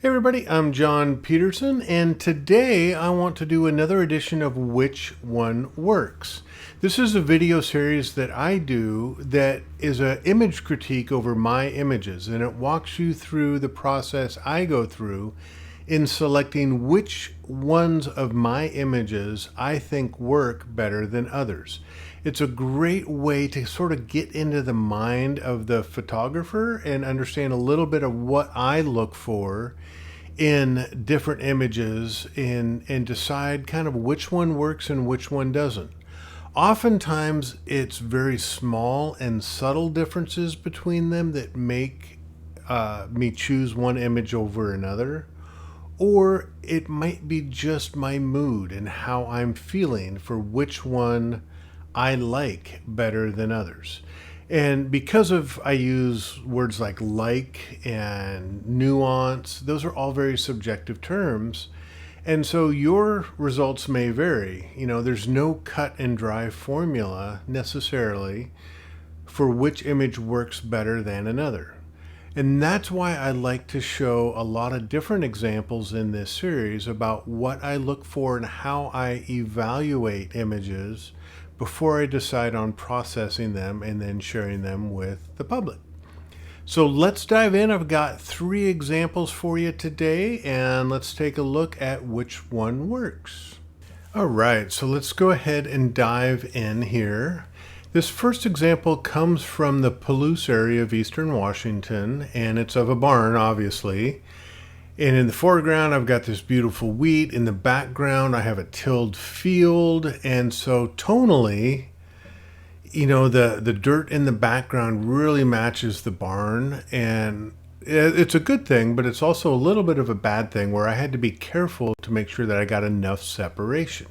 Hey everybody, I'm John Peterson, and today I want to do another edition of Which One Works. This is a video series that I do that is an image critique over my images, and it walks you through the process I go through in selecting which ones of my images I think work better than others. It's a great way to sort of get into the mind of the photographer and understand a little bit of what I look for in different images and decide kind of which one works and which one doesn't. Oftentimes it's very small and subtle differences between them that make me choose one image over another. Or it might be just my mood and how I'm feeling for which one I like better than others. And because of I use words like and nuance, those are all very subjective terms. And so your results may vary. You know, there's no cut and dry formula necessarily for which image works better than another. And that's why I like to show a lot of different examples in this series about what I look for and how I evaluate images before I decide on processing them and then sharing them with the public. So let's dive in. I've got 3 examples for you today, and let's take a look at which one works. All right, so let's go ahead and dive in here. This first example comes from the Palouse area of Eastern Washington, and it's of a barn, obviously. And in the foreground, I've got this beautiful wheat. In the background, I have a tilled field. And so tonally, you know, the dirt in the background really matches the barn. And it's a good thing, but it's also a little bit of a bad thing where I had to be careful to make sure that I got enough separation.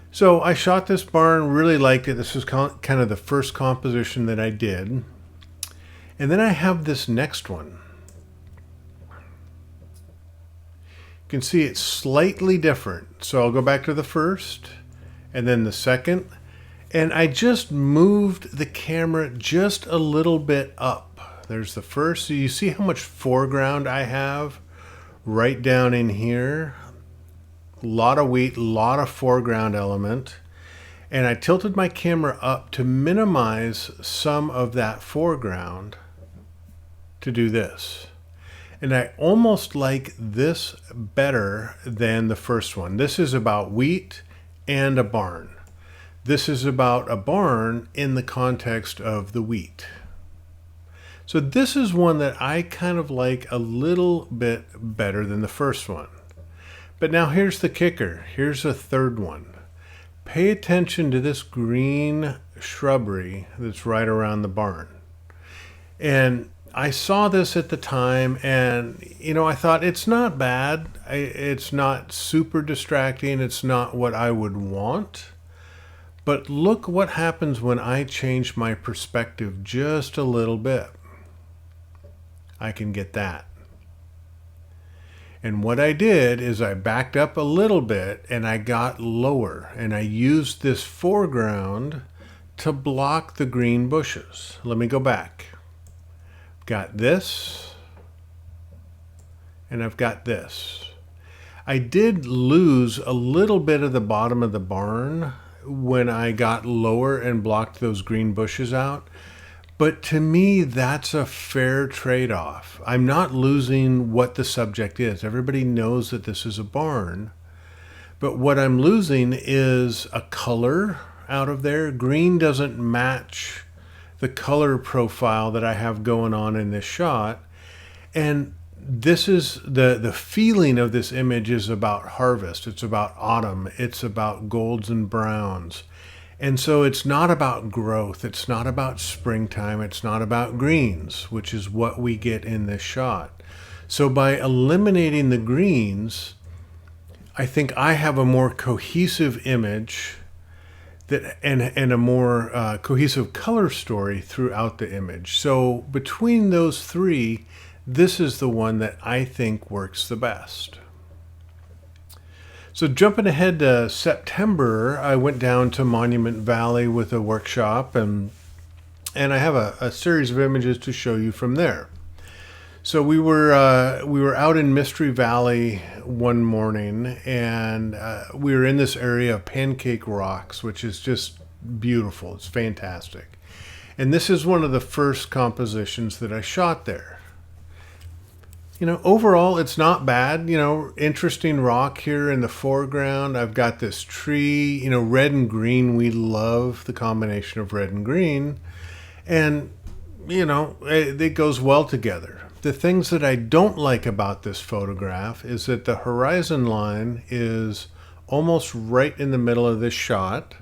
So I shot this barn, really liked it. This was kind of the first composition that I did. And then I have this next one. You can see it's slightly different. So I'll go back to the first and then the second. And I just moved the camera just a little bit up. There's the first. So you see how much foreground I have right down in here. A lot of wheat, a lot of foreground element. And I tilted my camera up to minimize some of that foreground to do this. And I almost like this better than the first one. This is about wheat and a barn. This is about a barn in the context of the wheat. So this is one that I kind of like a little bit better than the first one. But now here's the kicker. Here's a third one. Pay attention to this green shrubbery that's right around the barn. And I saw this at the time and, you know, I thought it's not bad. It's not super distracting. It's not what I would want. But look what happens when I change my perspective just a little bit. I can get that. And what I did is I backed up a little bit and I got lower and I used this foreground to block the green bushes. Let me go back. Got this and I've got this. I did lose a little bit of the bottom of the barn when I got lower and blocked those green bushes out. But to me, that's a fair trade-off. I'm not losing what the subject is. Everybody knows that this is a barn. But what I'm losing is a color out of there. Green doesn't match the color profile that I have going on in this shot. And this is the feeling of this image is about harvest. It's about autumn. It's about golds and browns. And so it's not about growth. It's not about springtime. It's not about greens, which is what we get in this shot. So by eliminating the greens, I think I have a more cohesive image that and a more cohesive color story throughout the image. So between those 3, this is the one that I think works the best. So jumping ahead to September, I went down to Monument Valley with a workshop, and I have a series of images to show you from there. So we were out in Mystery Valley one morning, and we were in this area of Pancake Rocks, which is just beautiful. It's fantastic. And this is one of the first compositions that I shot there. Overall, it's not bad. Interesting rock here in the foreground. I've got this tree, red and green. We love the combination of red and green. And, it goes well together. The things that I don't like about this photograph is that the horizon line is almost right in the middle of this shot.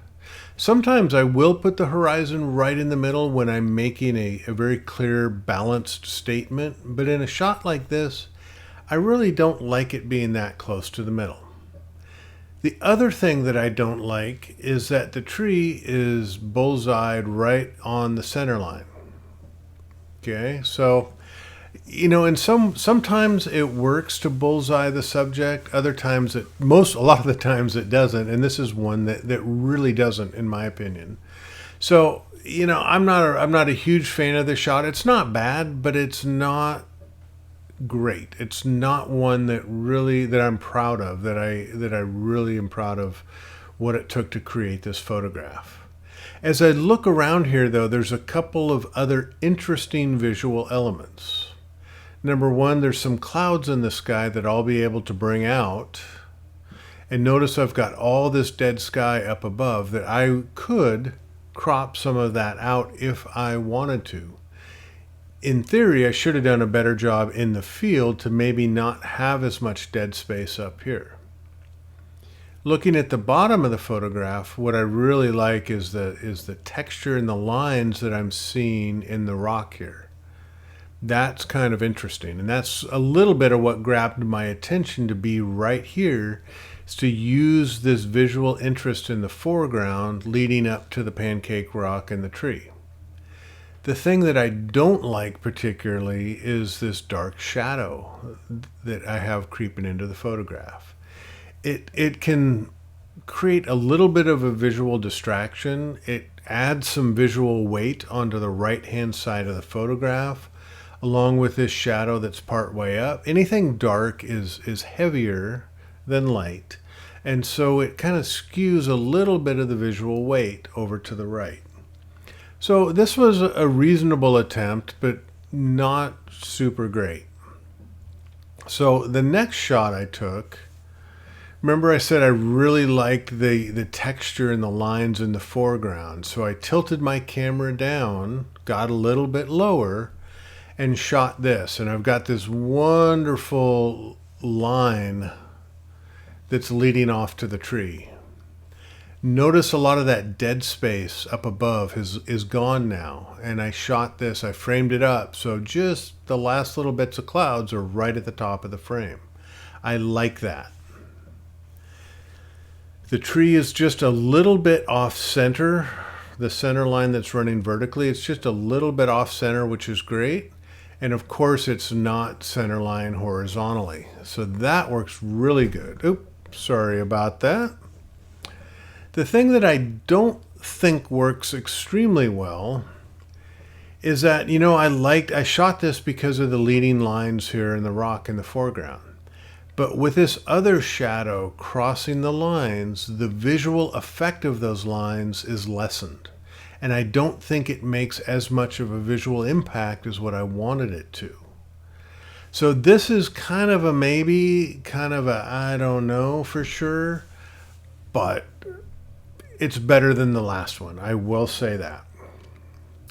Sometimes I will put the horizon right in the middle when I'm making a very clear, balanced statement, but in a shot like this, I really don't like it being that close to the middle. The other thing that I don't like is that the tree is bullseyed right on the center line. Okay, so and sometimes it works to bullseye the subject. Other times a lot of the times it doesn't, and this is one that really doesn't, in my opinion. So I'm not a huge fan of this shot. It's not bad, but it's not great. It's not one that I'm proud of. That I really am proud of what it took to create this photograph. As I look around here, though, there's a couple of other interesting visual elements. Number one, there's some clouds in the sky that I'll be able to bring out. And notice I've got all this dead sky up above that I could crop some of that out if I wanted to. In theory, I should have done a better job in the field to maybe not have as much dead space up here. Looking at the bottom of the photograph, what I really like is the texture and the lines that I'm seeing in the rock here. That's kind of interesting, and that's a little bit of what grabbed my attention to be right here, is to use this visual interest in the foreground leading up to the pancake rock and the tree. The thing that I don't like particularly is this dark shadow that I have creeping into the photograph. It can create a little bit of a visual distraction. It adds some visual weight onto the right-hand side of the photograph, along with this shadow that's part way up. Anything dark is heavier than light, and so it kind of skews a little bit of the visual weight over to the right. So this was a reasonable attempt, but not super great. So the next shot I took, remember I said I really liked the texture and the lines in the foreground, so I tilted my camera down, got a little bit lower, and shot this. And I've got this wonderful line that's leading off to the tree. Notice a lot of that dead space up above is gone now. And I shot this, I framed it up, so just the last little bits of clouds are right at the top of the frame. I like that. The tree is just a little bit off center. The center line that's running vertically, it's just a little bit off center, which is great. And of course, it's not center line horizontally. So that works really good. Oops, sorry about that. The thing that I don't think works extremely well is that, I shot this because of the leading lines here in the rock in the foreground. But with this other shadow crossing the lines, the visual effect of those lines is lessened. And I don't think it makes as much of a visual impact as what I wanted it to. So this is kind of a maybe, kind of a I don't know for sure, but it's better than the last one. I will say that.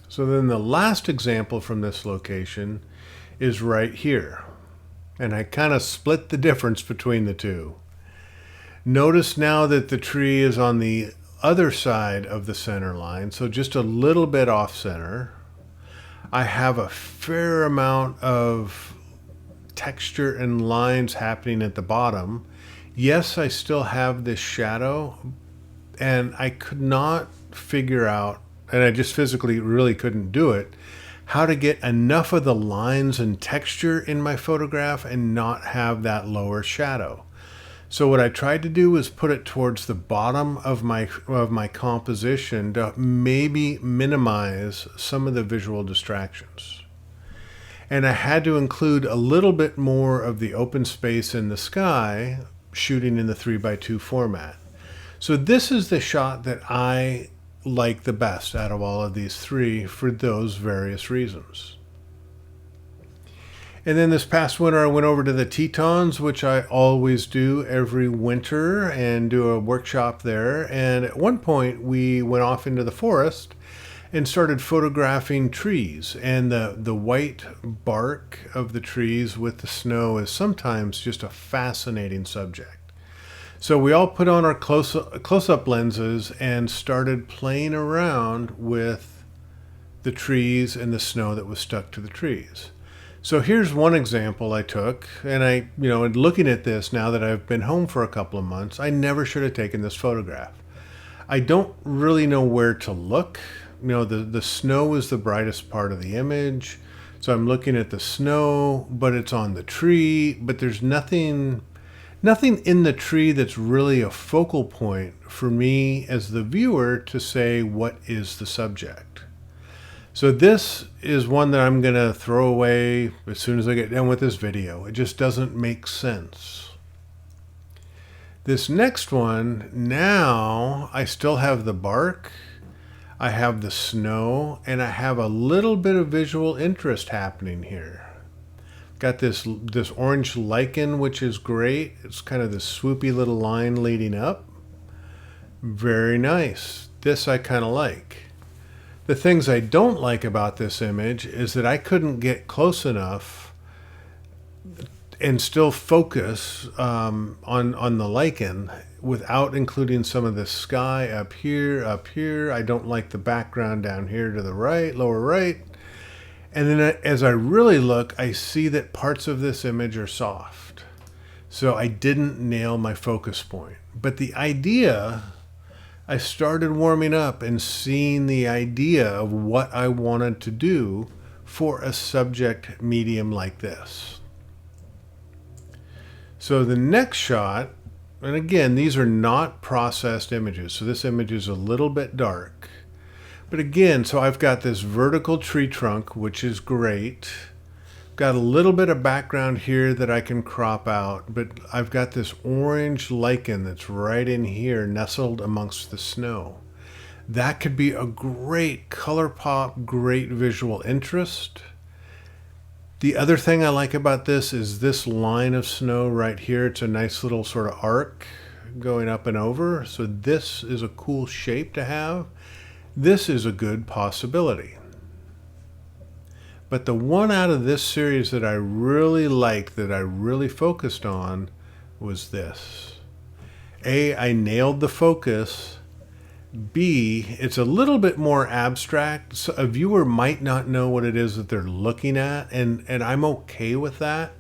So then the last example from this location is right here. And I kind of split the difference between the two. Notice now that the tree is on the other side of the center line, so just a little bit off center. I have a fair amount of texture and lines happening at the bottom. Yes, I still have this shadow, and I could not figure out, and I just physically really couldn't do it, how to get enough of the lines and texture in my photograph and not have that lower shadow. So what I tried to do was put it towards the bottom of my composition to maybe minimize some of the visual distractions. And I had to include a little bit more of the open space in the sky shooting in the 3x2 format. So this is the shot that I like the best out of all of these three for those various reasons. And then this past winter, I went over to the Tetons, which I always do every winter, and do a workshop there. And at one point, we went off into the forest and started photographing trees. And the white bark of the trees with the snow is sometimes just a fascinating subject. So we all put on our close-up lenses and started playing around with the trees and the snow that was stuck to the trees. So here's one example I took, and looking at this now that I've been home for a couple of months, I never should have taken this photograph. I don't really know where to look. The snow is the brightest part of the image. So I'm looking at the snow, but it's on the tree, but there's nothing in the tree that's really a focal point for me as the viewer to say what is the subject. So this is one that I'm going to throw away as soon as I get done with this video. It just doesn't make sense. This next one, now I still have the bark, I have the snow, and I have a little bit of visual interest happening here. Got this orange lichen, which is great. It's kind of this swoopy little line leading up. Very nice. This I kind of like. The things I don't like about this image is that I couldn't get close enough and still focus on the lichen without including some of the sky up here. I don't like the background down here to the right, lower right. And then as I really look, I see that parts of this image are soft. So I didn't nail my focus point. But the idea, I started warming up and seeing the idea of what I wanted to do for a subject medium like this. So the next shot, and again, these are not processed images. So this image is a little bit dark. But again, so I've got this vertical tree trunk, which is great. Got a little bit of background here that I can crop out, but I've got this orange lichen that's right in here, nestled amongst the snow. That could be a great color pop, great visual interest. The other thing I like about this is this line of snow right here. It's a nice little sort of arc going up and over. So this is a cool shape to have. This is a good possibility. But the one out of this series that I really liked, that I really focused on, was this. A, I nailed the focus. B, it's a little bit more abstract. So a viewer might not know what it is that they're looking at, and I'm okay with that.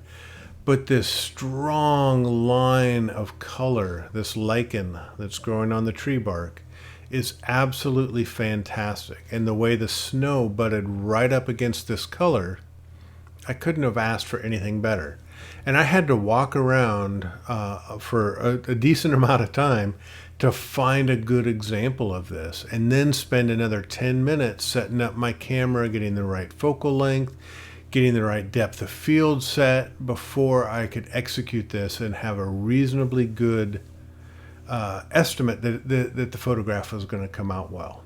But this strong line of color, this lichen that's growing on the tree bark, is absolutely fantastic. And the way the snow butted right up against this color, I couldn't have asked for anything better. And I had to walk around for a decent amount of time to find a good example of this, and then spend another 10 minutes setting up my camera, getting the right focal length, getting the right depth of field set before I could execute this and have a reasonably good estimate that the photograph was going to come out well.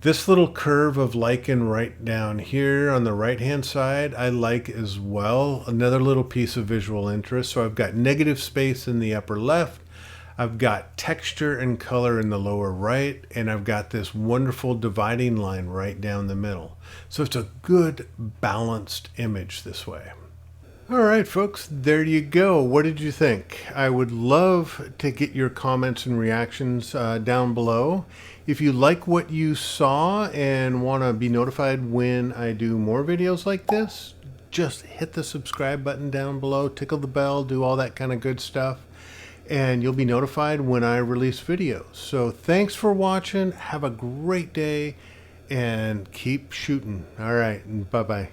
This little curve of lichen right down here on the right hand side I like as well. Another little piece of visual interest. So I've got negative space in the upper left, I've got texture and color in the lower right, and I've got this wonderful dividing line right down the middle. So it's a good balanced image this way. All right, folks, there you go. What did you think? I would love to get your comments and reactions down below. If you like what you saw and want to be notified when I do more videos like this, just hit the subscribe button down below, tickle the bell, do all that kind of good stuff, and you'll be notified when I release videos. So thanks for watching. Have a great day and keep shooting. All right, bye-bye.